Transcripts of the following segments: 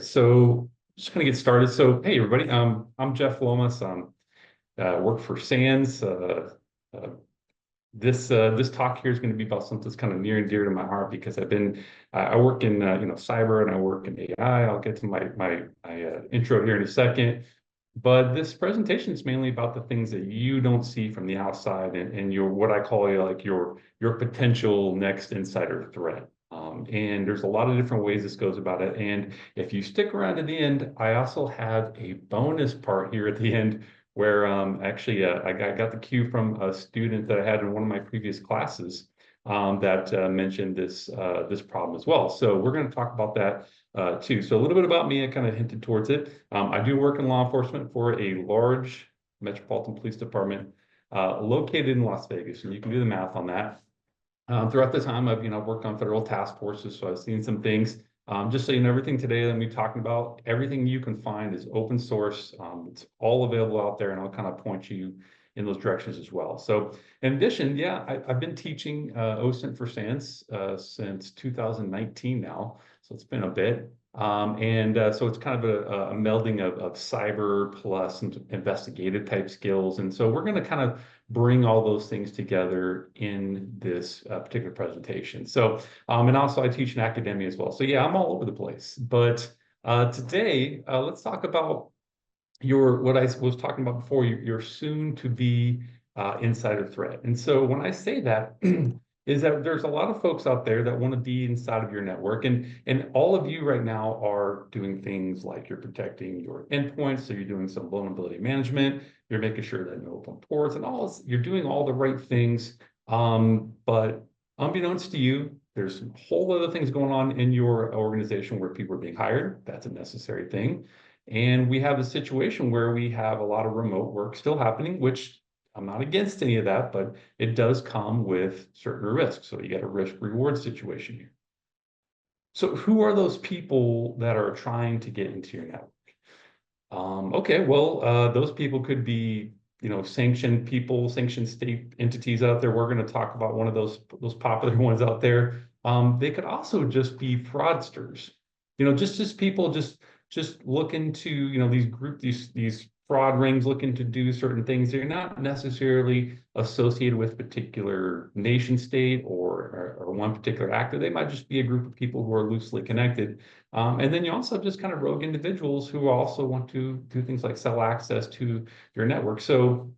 So just gonna get started. So hey everybody, I'm Jeff Lomas. Work for SANS. Uh, this talk here is going to be about something that's kind of near and dear to my heart because I work in cyber and I work in AI. I'll get to my intro here in a second. But this presentation is mainly about the things that you don't see from the outside and your what I call your potential next insider threat. And there's a lot of different ways this goes about it. And if you stick around to the end, I also have a bonus part here at the end where actually I got the cue from a student that I had in one of my previous classes that mentioned this problem as well. So we're going to talk about that too. So a little bit about me, I kind of hinted towards it. I do work in law enforcement for a large metropolitan police department located in Las Vegas, and you can do the math on that. Throughout the time, I've worked on federal task forces, so I've seen some things. Just so you know, everything today that we're talking about, everything you can find is open source. It's all available out there, and I'll kind of point you in those directions as well. So, in addition, yeah, I've been teaching OSINT for SANS since 2019 now, so it's been a bit. So it's kind of a melding of cyber plus investigative type skills. And so we're going to kind of bring all those things together in this particular presentation. So, and also I teach in academia as well. So yeah, I'm all over the place. But today, let's talk about what I was talking about before, your soon to be insider threat. And so when I say that, is that there's a lot of folks out there that want to be inside of your network. And all of you right now are doing things like you're protecting your endpoints. So you're doing some vulnerability management. You're making sure that no open ports and all this, you're doing all the right things. But unbeknownst to you, there's a whole other things going on in your organization where people are being hired. That's a necessary thing. And we have a situation where we have a lot of remote work still happening, which I'm not against any of that, but it does come with certain risks. So you got a risk reward situation here. So who are those people that are trying to get into your network? Okay, well, those people could be, sanctioned people, sanctioned state entities out there. We're going to talk about one of those popular ones out there. They could also just be fraudsters, just people just looking to, these fraud rings looking to do certain things. They're not necessarily associated with particular nation state or one particular actor. They might just be a group of people who are loosely connected. And then you also have just kind of rogue individuals who also want to do things like sell access to your network. So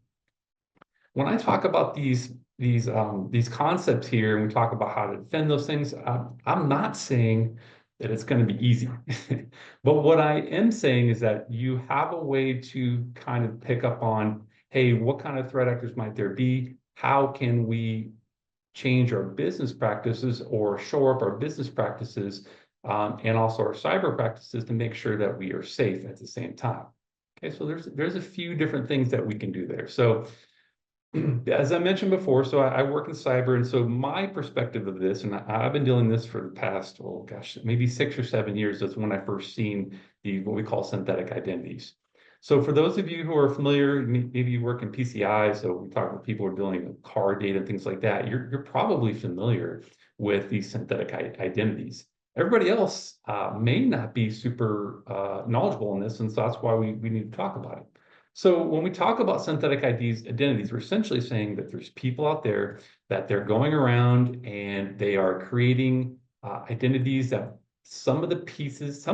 when I talk about these concepts here, and we talk about how to defend those things, I'm not saying that it's going to be easy. But what I am saying is that you have a way to kind of pick up on, hey, what kind of threat actors might there be? How can we change our business practices or shore up our business practices and also our cyber practices to make sure that we are safe at the same time? Okay, so there's a few different things that we can do there. So as I mentioned before, so I work in cyber, and so my perspective of this, and I've been dealing this for the past, oh gosh, maybe 6 or 7 years. That's when I first seen what we call synthetic identities. So for those of you who are familiar, maybe you work in PCI, so we talk about people who are dealing with car data and things like that. You're probably familiar with these synthetic identities. Everybody else may not be super knowledgeable in this, and so that's why we need to talk about it. So when we talk about synthetic identities, we're essentially saying that there's people out there that they're going around and they are creating identities that some pieces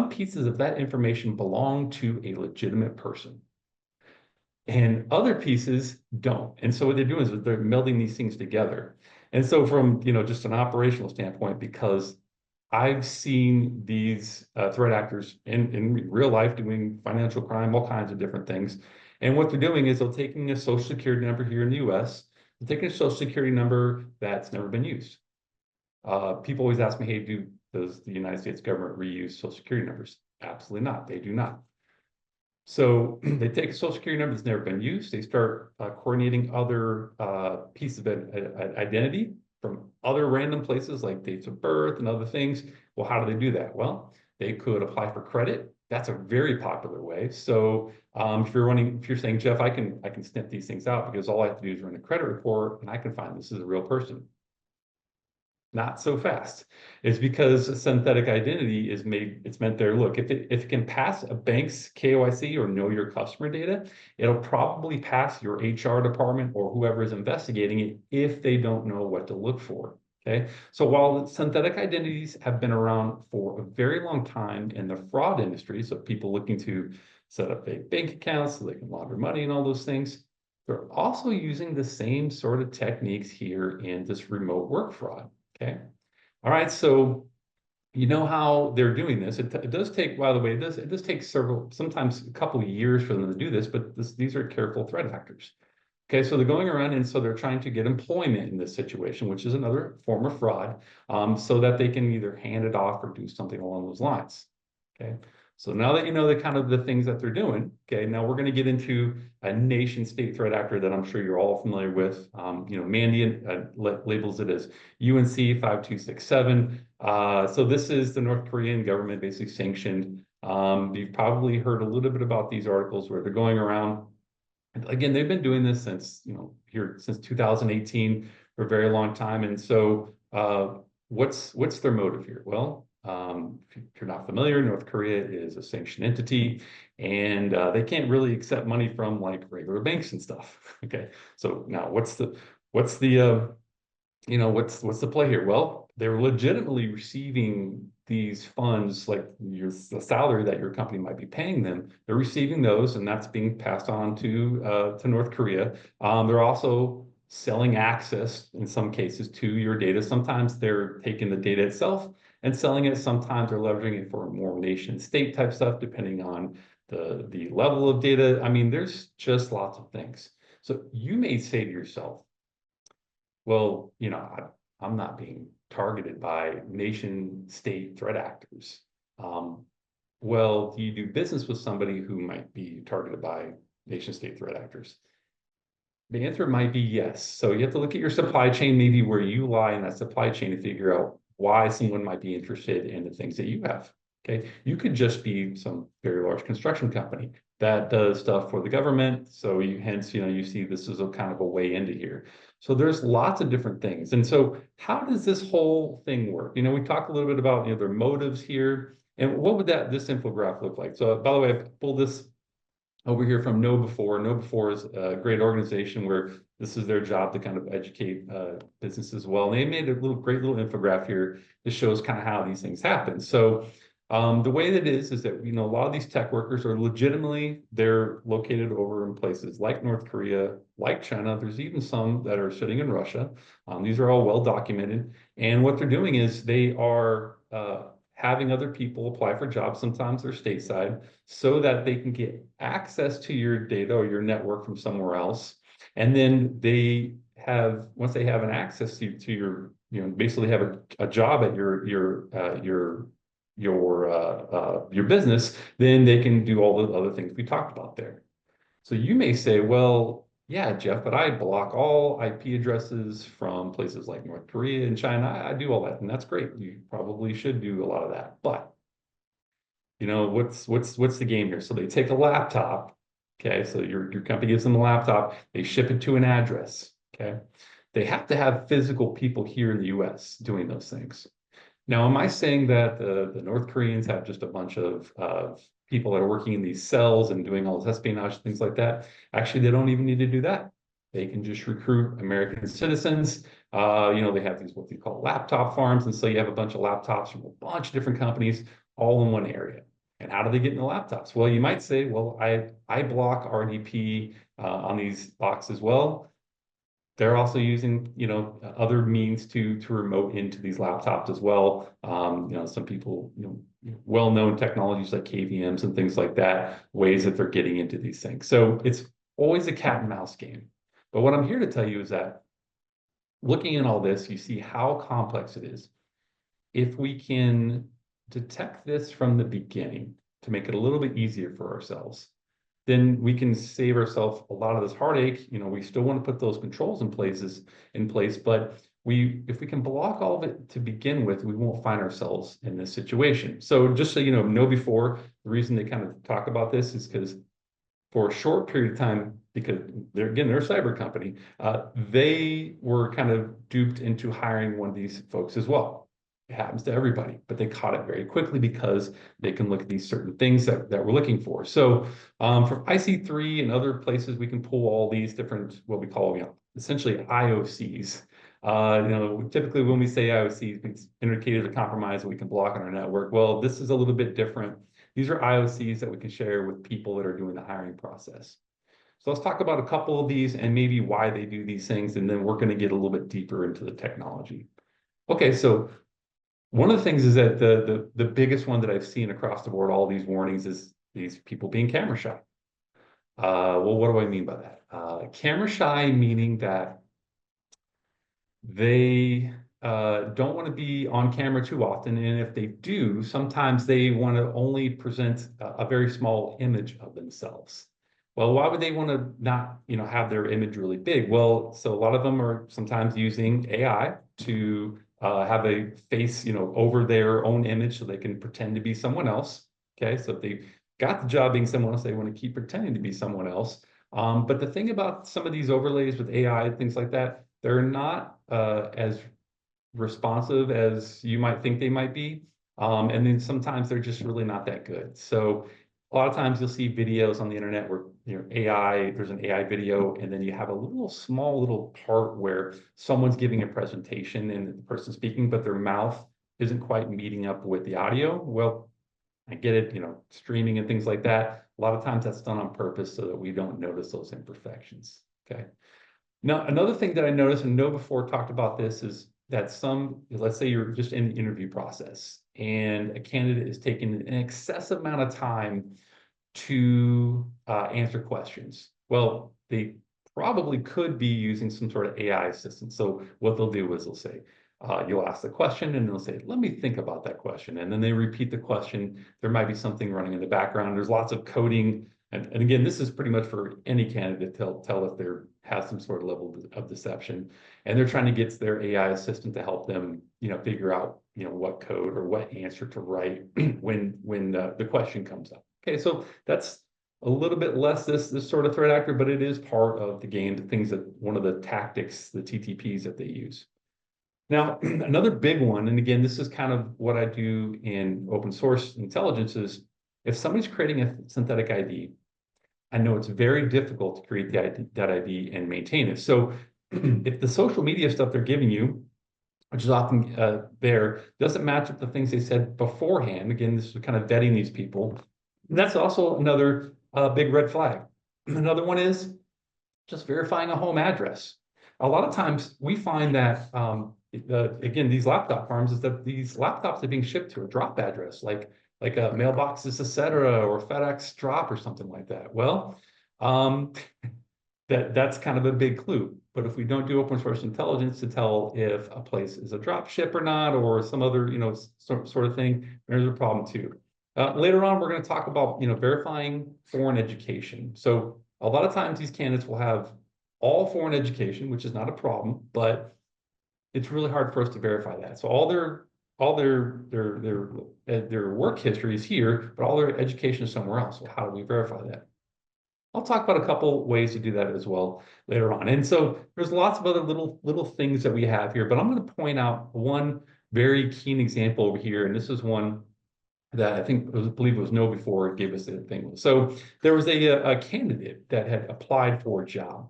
of that information belong to a legitimate person. And other pieces don't. And so what they're doing is they're melding these things together. And so from, just an operational standpoint, because I've seen these threat actors in real life doing financial crime, all kinds of different things. And what they're doing is they're taking a social security number here in the US, they're taking a social security number that's never been used. People always ask me, hey, does the United States government reuse social security numbers? Absolutely not. They do not. So they take a social security number that's never been used. They start coordinating other pieces of identity from other random places like dates of birth and other things. Well, how do they do that? Well, they could apply for credit. That's a very popular way. So if you're saying, Jeff, I can snip these things out because all I have to do is run a credit report and I can find this is a real person. Not so fast. It's because a synthetic identity is made, it's meant there. Look, if it can pass a bank's KYC or know your customer data, it'll probably pass your HR department or whoever is investigating it if they don't know what to look for. Okay. So while synthetic identities have been around for a very long time in the fraud industry, so people looking to set up fake bank accounts so they can launder money and all those things, they're also using the same sort of techniques here in this remote work fraud. Okay. All right. So you know how they're doing this. It does take, by the way, it does take several, sometimes a couple of years for them to do this, but these are careful threat actors. Okay, so they're going around and so they're trying to get employment in this situation, which is another form of fraud, so that they can either hand it off or do something along those lines. Okay, so now that you know the kind of the things that they're doing, okay, now we're going to get into a nation state threat actor that I'm sure you're all familiar with. Mandiant labels it as UNC 5267. So this is the North Korean government basically sanctioned. You've probably heard a little bit about these articles where they're going around. Again, they've been doing this since, here since 2018 for a very long time. And so what's their motive here? Well, if you're not familiar, North Korea is a sanctioned entity and they can't really accept money from like regular banks and stuff. Okay. So now what's the play here? Well, they're legitimately receiving these funds, like the salary that your company might be paying them. They're receiving those, and that's being passed on to North Korea. They're also selling access in some cases to your data. Sometimes they're taking the data itself and selling it. Sometimes they're leveraging it for more nation state type stuff, depending on the level of data. I mean, there's just lots of things. So you may say to yourself, well, I'm not being targeted by nation state threat actors. Well, do you do business with somebody who might be targeted by nation state threat actors? The answer might be yes. So you have to look at your supply chain, maybe where you lie in that supply chain to figure out why someone might be interested in the things that you have. Okay. You could just be some very large construction company that does stuff for the government. So you see this is a kind of a way into here. So there's lots of different things. And so how does this whole thing work? We talked a little bit about, their motives here. And what would this infographic look like? So by the way, I pulled this over here from KnowBe4. KnowBe4 is a great organization where this is their job to kind of educate business as well. And they made a great little infographic here that shows kind of how these things happen. So the way that it is that, a lot of these tech workers are legitimately, they're located over in places like North Korea, like China. There's even some that are sitting in Russia. These are all well documented. And what they're doing is they are having other people apply for jobs, sometimes they're stateside, so that they can get access to your data or your network from somewhere else. And then once they have an access to your, basically have a job at your business, then they can do all the other things we talked about there. So you may say, well, yeah, Jeff, but I block all IP addresses from places like North Korea and China. I do all that, and that's great. You probably should do a lot of that. But what's the game here? So they take a laptop. Okay, so your company gives them a laptop. They ship it to an address. Okay, they have to have physical people here in the U.S. doing those things. Now, am I saying that the North Koreans have just a bunch of people that are working in these cells and doing all this espionage, things like that? Actually, they don't even need to do that. They can just recruit American citizens. They have what they call laptop farms. And so you have a bunch of laptops from a bunch of different companies all in one area. And how do they get in the laptops? Well, you might say, well, I block RDP on these boxes. Well, they're also using, other means to remote into these laptops as well. Some people, well-known technologies like KVMs and things like that, ways that they're getting into these things. So it's always a cat and mouse game. But what I'm here to tell you is that looking at all this, you see how complex it is. If we can detect this from the beginning to make it a little bit easier for ourselves, then we can save ourselves a lot of this heartache. We still want to put those controls in place, but if we can block all of it to begin with, we won't find ourselves in this situation. So just so know before, the reason they kind of talk about this is because for a short period of time, because they're a cyber company, they were kind of duped into hiring one of these folks as well. It happens to everybody, but they caught it very quickly because they can look at these certain things that we're looking for. So from IC3 and other places, we can pull all these different, what we call, essentially IOCs. Typically when we say IOCs, it's indicated a compromise that we can block on our network. Well, this is a little bit different. These are IOCs that we can share with people that are doing the hiring process. So let's talk about a couple of these and maybe why they do these things, and then we're going to get a little bit deeper into the technology. Okay, so one of the things is that the biggest one that I've seen across the board, all these warnings, is these people being camera shy. Well, what do I mean by that? Camera shy meaning that they don't want to be on camera too often, and if they do, sometimes they want to only present a very small image of themselves. Well, why would they want to not, have their image really big? Well, so a lot of them are sometimes using AI to have a face, over their own image so they can pretend to be someone else. Okay, so if they got the job being someone else, they want to keep pretending to be someone else. But the thing about some of these overlays with AI, things like that, they're not as responsive as you might think they might be. And then sometimes they're just really not that good. So a lot of times you'll see videos on the internet where, there's an AI video, and then you have a small little part where someone's giving a presentation and the person's speaking, but their mouth isn't quite meeting up with the audio. Well, I get it, streaming and things like that. A lot of times that's done on purpose so that we don't notice those imperfections. Okay. Now, another thing that I noticed and know before talked about this is that let's say you're just in the interview process and a candidate is taking an excessive amount of time to answer questions. Well, they probably could be using some sort of AI assistant. So what they'll do is they'll say, you'll ask the question and they'll say, let me think about that question. And then they repeat the question. There might be something running in the background. There's lots of coding. And again, this is pretty much for any candidate to tell if they has some sort of level of deception. And they're trying to get their AI assistant to help them, figure out, what code or what answer to write when the question comes up. Okay, so that's a little bit less this sort of threat actor, but it is part of the game, the things that one of the tactics, the TTPs that they use. Now, another big one, and again, this is kind of what I do in open source intelligence, is if somebody's creating a synthetic ID, I know it's very difficult to create that ID and maintain it. So if the social media stuff they're giving you, which is often there, doesn't match up the things they said beforehand, again, this is kind of vetting these people. That's also another big red flag. Another one is just verifying a home address. A lot of times we find that, again, these laptop farms, is that these laptops are being shipped to a drop address, like a mailboxes, etc., or FedEx drop or something like that. Well, that's kind of a big clue. But if we don't do open source intelligence to tell if a place is a drop ship or not, or some other, sort of thing, there's a problem too. Later on, we're going to talk about, verifying foreign education. So a lot of times these candidates will have all foreign education, which is not a problem, but it's really hard for us to verify that. So all their work history is here, but all their education is somewhere else. So how do we verify that? I'll talk about a couple ways to do that as well later on. And so there's lots of other little things that we have here, but I'm going to point out one very keen example over here. And this is one that I believe it was No before it gave us the thing. So there was a candidate that had applied for a job,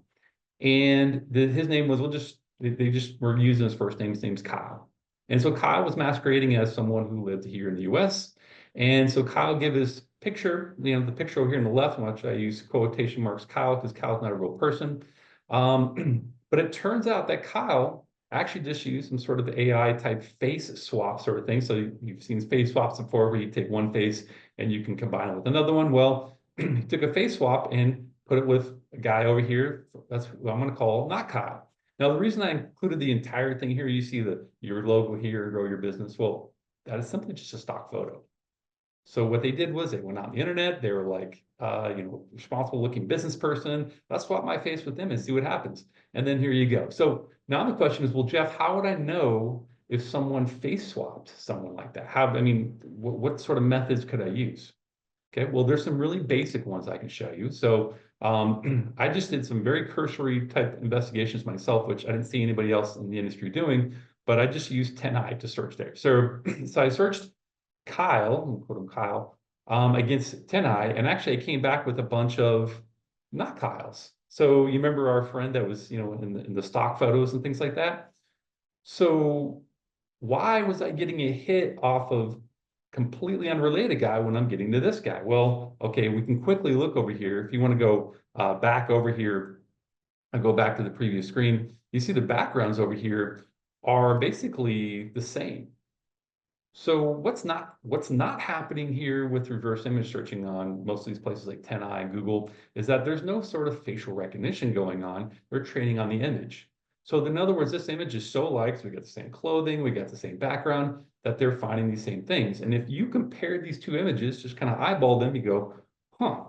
and his name was, they just were using his first name. His name's Kyle. And so Kyle was masquerading as someone who lived here in the US. And so Kyle gave his picture, the picture over here on the left, which I use quotation marks Kyle because Kyle's not a real person. But it turns out that Kyle actually just used some sort of AI type face swap sort of thing. So you've seen face swaps before where you take one face and you can combine it with another one. Well, he took a face swap and put it with a guy over here. That's who I'm going to call not Kyle. Now, the reason I included the entire thing here, you see your logo here, grow your business. Well, that is simply just a stock photo. So what they did was they went out on the internet. They were like, responsible looking business person. Let's swap my face with them and see what happens. And then here you go. So now the question is, well, Jeff, how would I know if someone face swapped someone like that? What sort of methods could I use? Okay, well, there's some really basic ones I can show you. So I just did some very cursory type investigations myself, which I didn't see anybody else in the industry doing, but I just used 10i to search there. So, so I searched Kyle, I'll quote him Kyle, against 10i, and actually I came back with a bunch of not Kyles. So you remember our friend that was, you know, in the stock photos and things like that? So why was I getting a hit off of completely unrelated guy when I'm getting to this guy? Well, okay, we can quickly look over here. If you want to go back over here and go back to the previous screen, you see the backgrounds over here are basically the same. So what's not happening here with reverse image searching on most of these places like 10i and Google is that there's no sort of facial recognition going on. They're training on the image. So in other words, this image is so like, so we got the same clothing, we got the same background, that they're finding these same things. And if you compare these two images, just kind of eyeball them, you go, huh,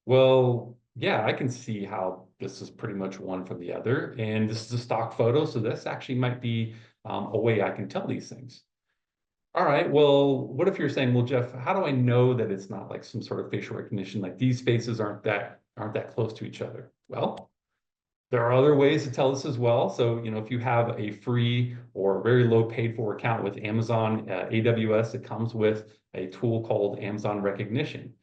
well, yeah, I can see how this is pretty much one from the other. And this is a stock photo, so this actually might be a way I can tell these things. All right, well, what if you're saying, well, Jeff, how do I know that it's not like some sort of facial recognition, like these faces aren't that close to each other? Well, there are other ways to tell this as well. So, you know, if you have a free or very low paid for account with Amazon AWS, it comes with a tool called Amazon Recognition.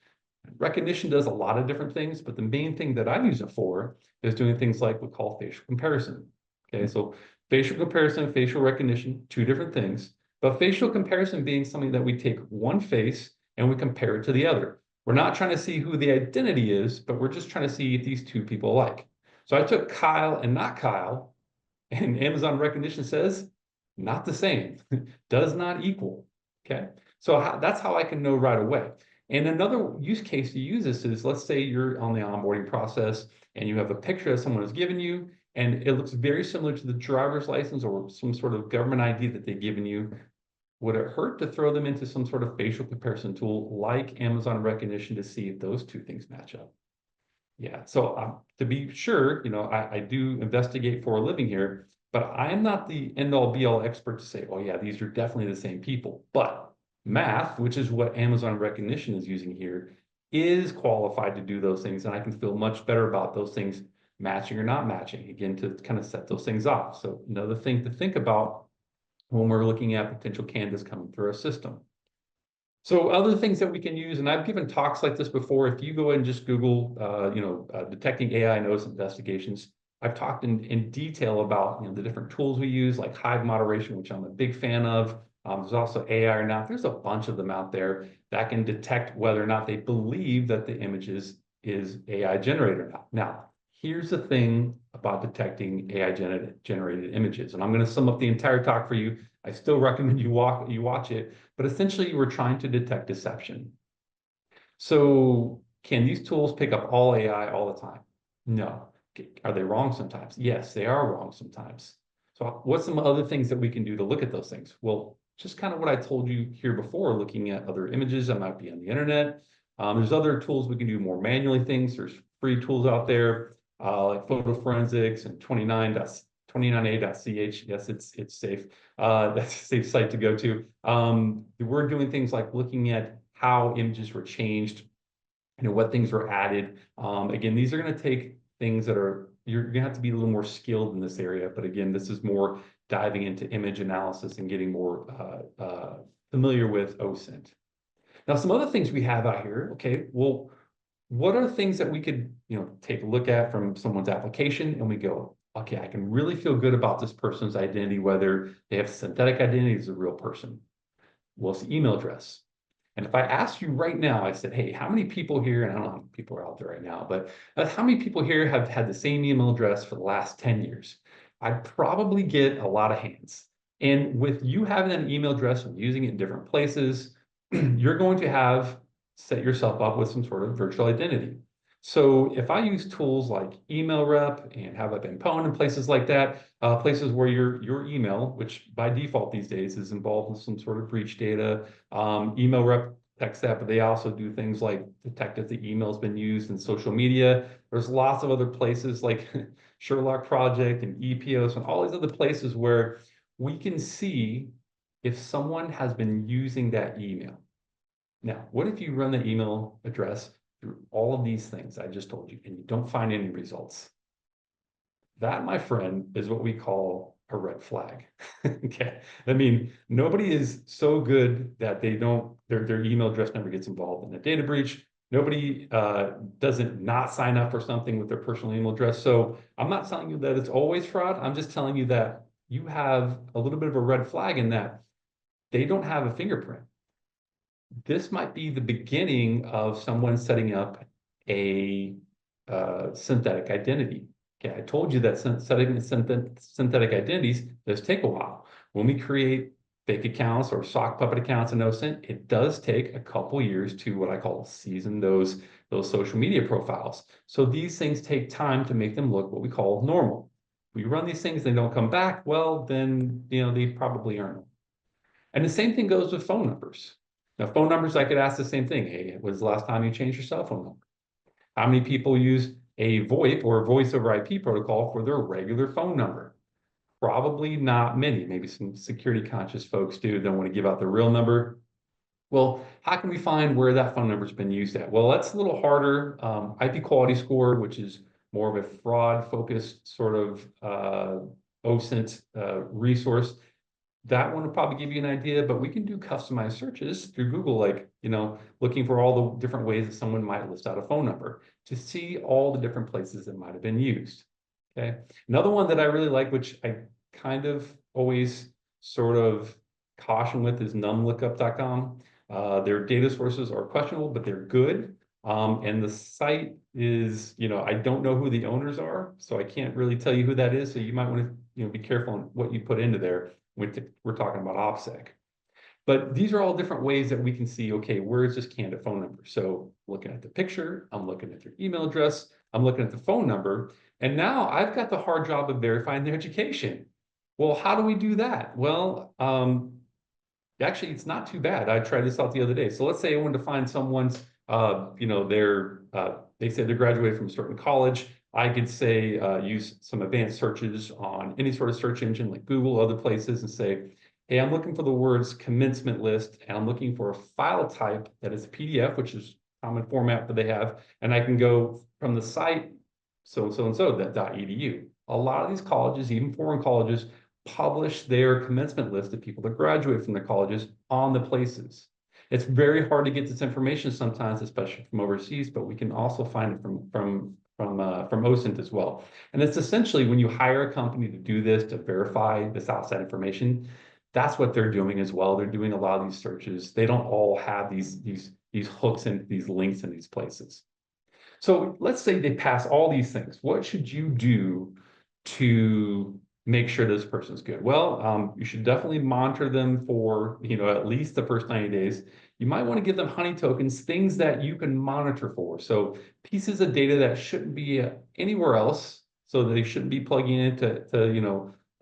Recognition does a lot of different things, but the main thing that I use it for is doing things like we call facial comparison. Okay, so facial comparison, facial recognition, two different things. But facial comparison being something that we take one face and we compare it to the other. We're not trying to see who the identity is, but we're just trying to see if these two people alike. So I took Kyle and not Kyle, and Amazon recognition says not the same, does not equal. Okay, so that's how I can know right away. And another use case to use this is, let's say you're on the onboarding process and you have a picture that someone has given you, and it looks very similar to the driver's license or some sort of government ID that they've given you. Would it hurt to throw them into some sort of facial comparison tool like Amazon recognition to see if those two things match up? Yeah, so to be sure, you know, I do investigate for a living here, but I'm not the end all be all expert to say, oh yeah, these are definitely the same people. But math, which is what Amazon recognition is using here, is qualified to do those things. And I can feel much better about those things matching or not matching, again, to kind of set those things off. So another thing to think about when we're looking at potential candidates coming through our system. So other things that we can use, and I've given talks like this before. If you go and just Google, detecting AI notice investigations, I've talked in detail about, you know, the different tools we use, like Hive moderation, which I'm a big fan of. There's also AI or not. There's a bunch of them out there that can detect whether or not they believe that the image is AI generated or not. Now, here's the thing about detecting AI generated images, and I'm going to sum up the entire talk for you. I still recommend you watch it, but essentially we're trying to detect deception. So can these tools pick up all AI all the time? No. Are they wrong sometimes? Yes, they are wrong sometimes. So what's some other things that we can do to look at those things? Well, just kind of what I told you here before, looking at other images that might be on the internet. There's other tools we can do more manually things. There's free tools out there like photo forensics and 29a.ch. Yes, it's safe. That's a safe site to go to. We're doing things like looking at how images were changed, you know, what things were added. Again, these are going to take things that are, you're going to have to be a little more skilled in this area. But again, this is more diving into image analysis and getting more familiar with OSINT. Now, some other things we have out here. Okay, well, what are things that we could, you know, take a look at from someone's application and we go, okay, I can really feel good about this person's identity, whether they have synthetic identity as a real person. Well, it's the email address. And if I asked you right now, I said, hey, how many people here, and I don't know how many people are out there right now, but how many people here have had the same email address for the last 10 years? I'd probably get a lot of hands. And with you having an email address and using it in different places, you're going to have set yourself up with some sort of virtual identity. So if I use tools like email rep and have a Pwn and places like that, places where your email, which by default these days is involved in some sort of breach data, email rep detects that, but they also do things like detect if the email's been used in social media. There's lots of other places like Sherlock Project and EPOS and all these other places where we can see if someone has been using that email. Now, what if you run the email address through all of these things I just told you, and you don't find any results? That, my friend, is what we call a red flag. Okay. I mean, nobody is so good that they don't, their email address never gets involved in a data breach. Nobody doesn't not sign up for something with their personal email address. So I'm not telling you that it's always fraud. I'm just telling you that you have a little bit of a red flag in that they don't have a fingerprint. This might be the beginning of someone setting up a synthetic identity. Okay, I told you that setting synthetic identities does take a while. When we create fake accounts or sock puppet accounts in OSINT, it does take a couple years to what I call season those social media profiles. So these things take time to make them look what we call normal. If we run these things, they don't come back, well, then they probably aren't. And the same thing goes with phone numbers. Now, phone numbers, I could ask the same thing. Hey, when's the last time you changed your cell phone number? How many people use a VoIP or voice over IP protocol for their regular phone number? Probably not many. Maybe some security conscious folks do, don't want to give out the real number. Well, how can we find where that phone number's been used at? Well, that's a little harder. IP quality score, which is more of a fraud focused sort of OSINT resource. That one will probably give you an idea, but we can do customized searches through Google, like, looking for all the different ways that someone might list out a phone number to see all the different places that might have been used. Okay. Another one that I really like, which I kind of always sort of caution with, is numlookup.com. Their data sources are questionable, but they're good. And the site is, I don't know who the owners are, so I can't really tell you who that is. So you might want to, be careful on what you put into there. We're talking about OPSEC. But these are all different ways that we can see, okay, where is this candidate phone number? So looking at the picture, I'm looking at their email address, I'm looking at the phone number, and now I've got the hard job of verifying their education. Well, how do we do that? Well, actually, it's not too bad. I tried this out the other day. So let's say I wanted to find someone's, they said they're graduated from a certain college. I could say, use some advanced searches on any sort of search engine like Google, other places, and say, hey, I'm looking for the words commencement list, and I'm looking for a file type that is PDF, which is a common format that they have. And I can go from the site, .edu. A lot of these colleges, even foreign colleges, publish their commencement list of people that graduate from the colleges on the places. It's very hard to get this information sometimes, especially from overseas, but we can also find it from OSINT as well. And it's essentially when you hire a company to do this, to verify this outside information, that's what they're doing as well. They're doing a lot of these searches. They don't all have these hooks and these links in these places. So let's say they pass all these things. What should you do to make sure this person's good? Well, you should definitely monitor them for, at least the first 90 days. You might want to give them honey tokens, things that you can monitor for. So pieces of data that shouldn't be anywhere else. So they shouldn't be plugging into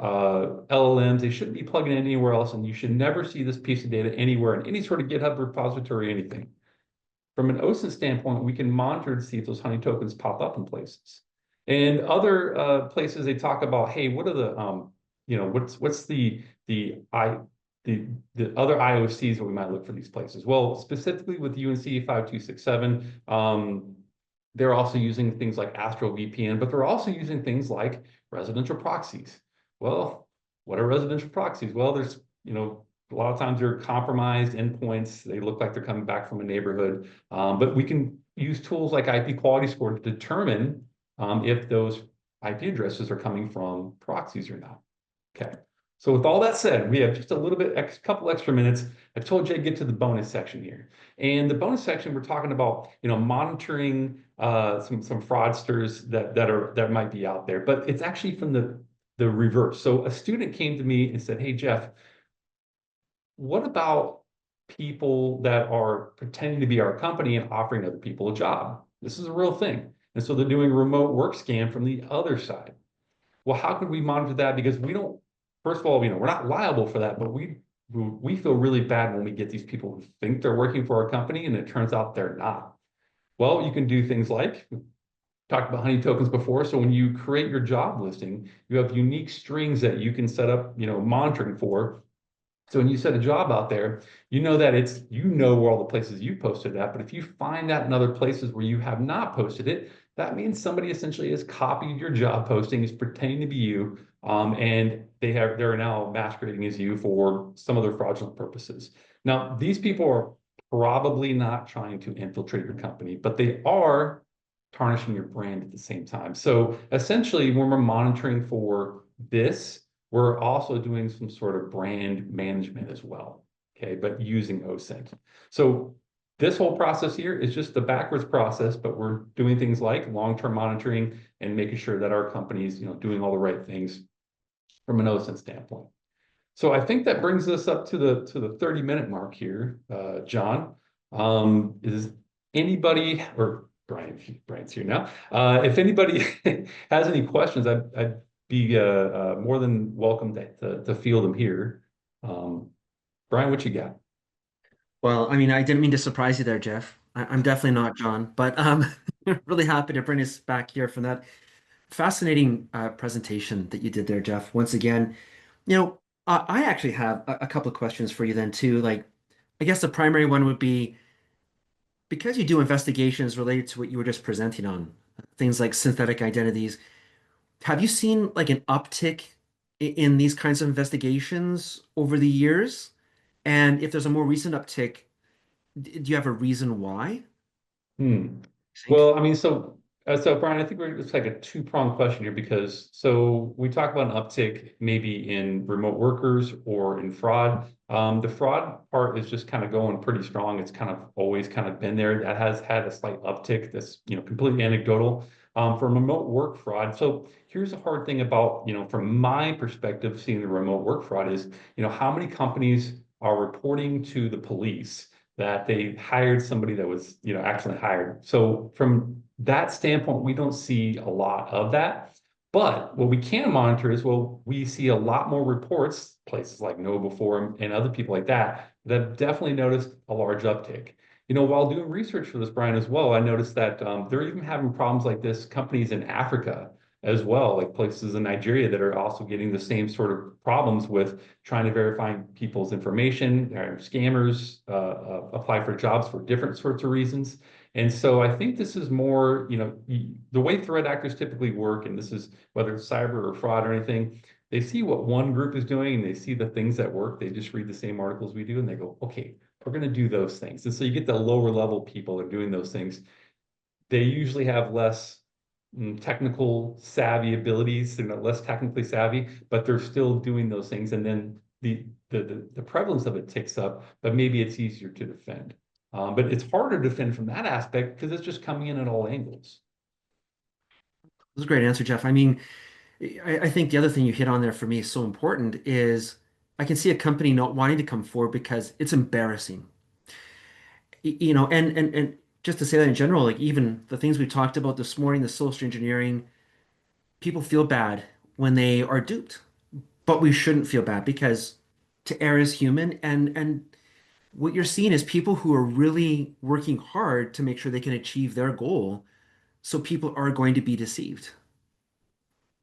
LLMs. They shouldn't be plugging in anywhere else. And you should never see this piece of data anywhere in any sort of GitHub repository or anything. From an OSINT standpoint, we can monitor to see if those honey tokens pop up in places. And other places they talk about, hey, what are the what's the other IOCs that we might look for these places? Well, specifically with UNC 5267, they're also using things like Astro VPN, but they're also using things like residential proxies. Well, what are residential proxies? Well, there's a lot of times they're compromised endpoints. They look like they're coming back from a neighborhood, but we can use tools like IP quality score to determine if those IP addresses are coming from proxies or not. Okay. So with all that said, we have just a couple extra minutes. I told you I'd get to the bonus section here. And the bonus section, we're talking about, monitoring some fraudsters that might be out there, but it's actually from the reverse. So a student came to me and said, hey, Jeff, what about people that are pretending to be our company and offering other people a job? This is a real thing. And so they're doing remote work scam from the other side. Well, how could we monitor that? Because we don't, first of all, we're not liable for that, but we feel really bad when we get these people who think they're working for our company and it turns out they're not. Well, you can do things like, we talked about honey tokens before. So when you create your job listing, you have unique strings that you can set up, monitoring for. So when you set a job out there, you know that you know where all the places you posted that. But if you find that in other places where you have not posted it, that means somebody essentially has copied your job posting, is pretending to be you, and they're now masquerading as you for some other fraudulent purposes. Now, these people are probably not trying to infiltrate your company, but they are tarnishing your brand at the same time. So essentially, when we're monitoring for this, we're also doing some sort of brand management as well, okay, but using OSINT. So this whole process here is just the backwards process, but we're doing things like long-term monitoring and making sure that our company's, doing all the right things from an OSINT standpoint. So I think that brings us up to the 30-minute mark here, John. Is anybody, or Brian's here now. If anybody has any questions, I'd be more than welcome to field them here. Brian, what you got? Well, I mean, I didn't mean to surprise you there, Jeff. I'm definitely not John, but really happy to bring us back here from that fascinating presentation that you did there, Jeff. Once again, I actually have a couple of questions for you then too. Like, I guess the primary one would be because you do investigations related to what you were just presenting on, things like synthetic identities. Have you seen like an uptick in these kinds of investigations over the years? And if there's a more recent uptick, do you have a reason why? Hmm. I think. Well, I mean, so Brian, I think it's like a two-pronged question here because so we talk about an uptick maybe in remote workers or in fraud. The fraud part is just kind of going pretty strong. It's kind of always kind of been there. That has had a slight uptick. That's completely anecdotal. For remote work fraud. So here's the hard thing about from my perspective, seeing the remote work fraud is how many companies are reporting to the police that they hired somebody that was, actually hired. So from that standpoint, we don't see a lot of that. But what we can monitor is, well, we see a lot more reports, places like Noble Forum and other people like that have definitely noticed a large uptick. While doing research for this, Brian, as well, I noticed that they're even having problems like this, companies in Africa as well, like places in Nigeria that are also getting the same sort of problems with trying to verify people's information. Scammers apply for jobs for different sorts of reasons. And so I think this is more, the way threat actors typically work, and this is whether it's cyber or fraud or anything, they see what one group is doing and they see the things that work. They just read the same articles we do and they go, okay, we're going to do those things. And so you get the lower level people that are doing those things. They usually have less technical savvy abilities, they're less technically savvy, but they're still doing those things. And then the prevalence of it ticks up, but maybe it's easier to defend. But it's harder to defend from that aspect because it's just coming in at all angles. That was a great answer, Jeff. I mean, I think the other thing you hit on there for me is so important is I can see a company not wanting to come forward because it's embarrassing. And just to say that in general, like even the things we talked about this morning, the social engineering, people feel bad when they are duped, but we shouldn't feel bad because to err is human, and what you're seeing is people who are really working hard to make sure they can achieve their goal. So people are going to be deceived.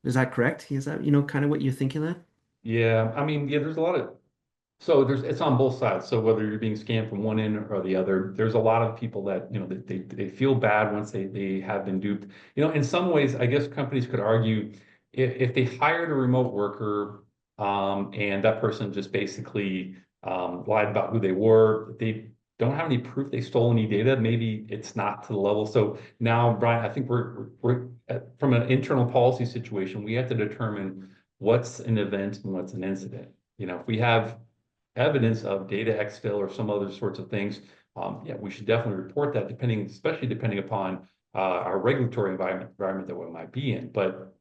Is that correct? Is that, kind of what you're thinking of? Yeah, I mean, yeah, there's a lot of so it's on both sides. So whether you're being scammed from one end or the other, there's a lot of people that they feel bad once they have been duped. In some ways, I guess companies could argue if they hired a remote worker and that person just basically lied about who they were, they don't have any proof they stole any data. Maybe it's not to the level. So now, Brian, I think from an internal policy situation, we have to determine what's an event and what's an incident. If we have evidence of data exfil or some other sorts of things, yeah, we should definitely report that, especially depending upon our regulatory environment that we might be in. But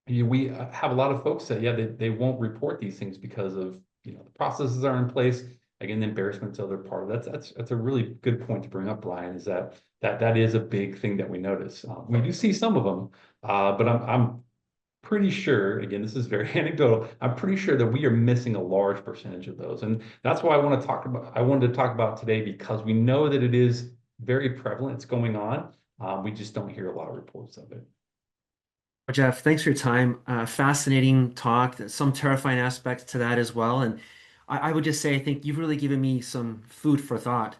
we have a lot of folks that, yeah, they won't report these things because of, the processes are in place. Again, the embarrassment's the other part of that's a really good point to bring up, Brian, is that is a big thing that we notice. We do see some of them, but I'm pretty sure, again, this is very anecdotal. I'm pretty sure that we are missing a large percentage of those. And that's why I wanted to talk about today because we know that it is very prevalent. It's going on. We just don't hear a lot of reports of it. Jeff, thanks for your time. Fascinating talk. Some terrifying aspects to that as well. And I would just say I think you've really given me some food for thought